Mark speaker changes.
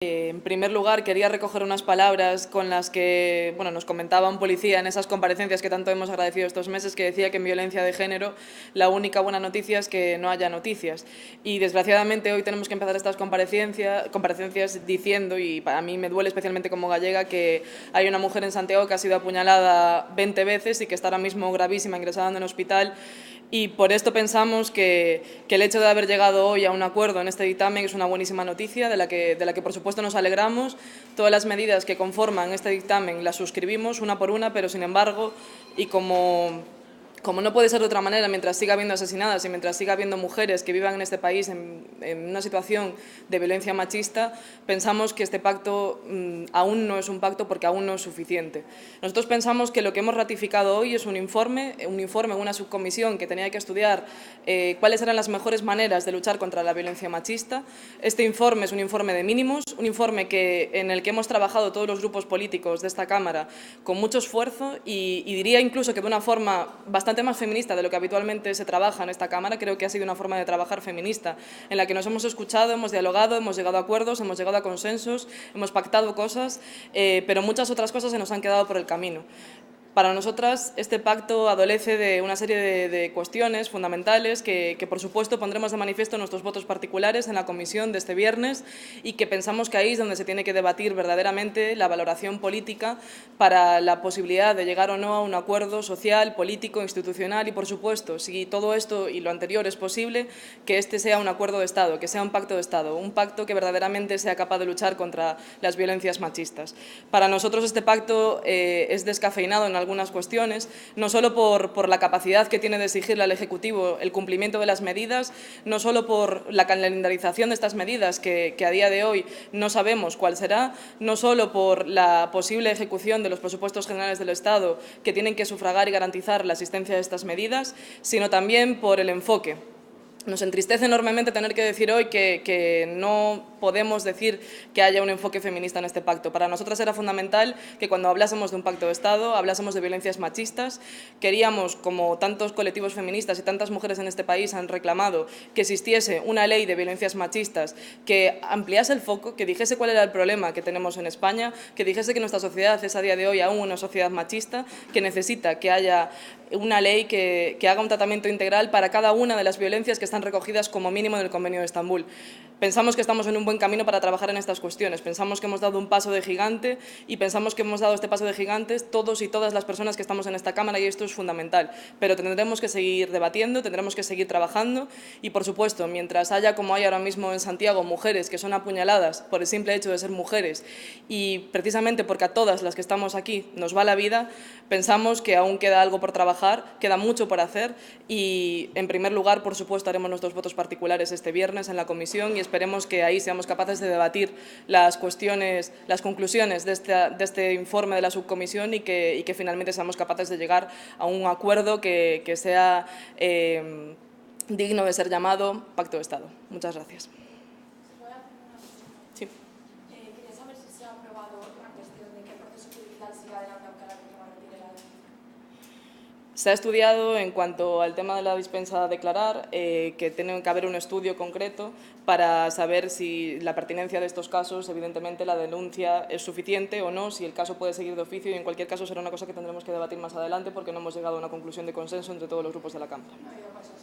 Speaker 1: En primer lugar, quería recoger unas palabras con las que nos comentaba un policía en esas comparecencias que tanto hemos agradecido estos meses, que decía que en violencia de género la única buena noticia es que no haya noticias. Y desgraciadamente hoy tenemos que empezar estas comparecencias diciendo, y para mí me duele especialmente como gallega, que hay una mujer en Santiago que ha sido apuñalada 20 veces y que está ahora mismo gravísima, ingresada en el hospital. Y por esto pensamos que el hecho de haber llegado hoy a un acuerdo en este dictamen es una buenísima noticia, de la que por supuesto nos alegramos. Todas las medidas que conforman este dictamen las suscribimos una por una, pero sin embargo, y como no puede ser de otra manera, mientras siga habiendo asesinadas y mientras siga habiendo mujeres que vivan en este país en una situación de violencia machista, pensamos que este pacto aún no es un pacto porque aún no es suficiente. Nosotros pensamos que lo que hemos ratificado hoy es un informe, una subcomisión que tenía que estudiar cuáles eran las mejores maneras de luchar contra la violencia machista. Este informe es un informe de mínimos, un informe en el que hemos trabajado todos los grupos políticos de esta Cámara con mucho esfuerzo y diría incluso que de una forma bastante más feminista de lo que habitualmente se trabaja en esta Cámara. Creo que ha sido una forma de trabajar feminista en la que nos hemos escuchado, hemos dialogado, hemos llegado a acuerdos, hemos llegado a consensos, hemos pactado cosas, pero muchas otras cosas se nos han quedado por el camino. Para nosotras, este pacto adolece de una serie de cuestiones fundamentales que, por supuesto, pondremos de manifiesto en nuestros votos particulares en la comisión de este viernes y que pensamos que ahí es donde se tiene que debatir verdaderamente la valoración política para la posibilidad de llegar o no a un acuerdo social, político, institucional y, por supuesto, si todo esto y lo anterior es posible, que este sea un acuerdo de Estado, que sea un pacto de Estado, un pacto que verdaderamente sea capaz de luchar contra las violencias machistas. Para nosotros este pacto es descafeinado en algunas cuestiones, no solo por la capacidad que tiene de exigirle al Ejecutivo el cumplimiento de las medidas, no solo por la calendarización de estas medidas, que a día de hoy no sabemos cuál será, no solo por la posible ejecución de los presupuestos generales del Estado, que tienen que sufragar y garantizar la asistencia de estas medidas, sino también por el enfoque. Nos entristece enormemente tener que decir hoy que no podemos decir que haya un enfoque feminista en este pacto. Para nosotras era fundamental que cuando hablásemos de un pacto de Estado hablásemos de violencias machistas. Queríamos, como tantos colectivos feministas y tantas mujeres en este país han reclamado, que existiese una ley de violencias machistas que ampliase el foco, que dijese cuál era el problema que tenemos en España, que dijese que nuestra sociedad es a día de hoy aún una sociedad machista, que necesita que haya una ley que haga un tratamiento integral para cada una de las violencias que están recogidas como mínimo en el Convenio de Estambul. Pensamos que estamos en un buen camino para trabajar en estas cuestiones. Pensamos que hemos dado un paso de gigante y pensamos que hemos dado este paso de gigantes todos y todas las personas que estamos en esta Cámara, y esto es fundamental. Pero tendremos que seguir debatiendo, tendremos que seguir trabajando y, por supuesto, mientras haya, como hay ahora mismo en Santiago, mujeres que son apuñaladas por el simple hecho de ser mujeres y precisamente porque a todas las que estamos aquí nos va la vida, pensamos que aún queda algo por trabajar, queda mucho por hacer y, en primer lugar, por supuesto, haremos nuestros votos particulares este viernes en la comisión y esperemos que ahí seamos capaces de debatir las conclusiones de este informe de la subcomisión y que finalmente seamos capaces de llegar a un acuerdo que sea digno de ser llamado Pacto de Estado. Muchas gracias. Sí.
Speaker 2: Quería saber si se ha aprobado la cuestión de qué proceso judicial siga adelante aunque la víctima retire la denuncia.
Speaker 1: Se ha estudiado en cuanto al tema de la dispensa a declarar, que tiene que haber un estudio concreto para saber si la pertinencia de estos casos, evidentemente la denuncia es suficiente o no, si el caso puede seguir de oficio, y en cualquier caso será una cosa que tendremos que debatir más adelante porque no hemos llegado a una conclusión de consenso entre todos los grupos de la Cámara.
Speaker 2: No ha habido casos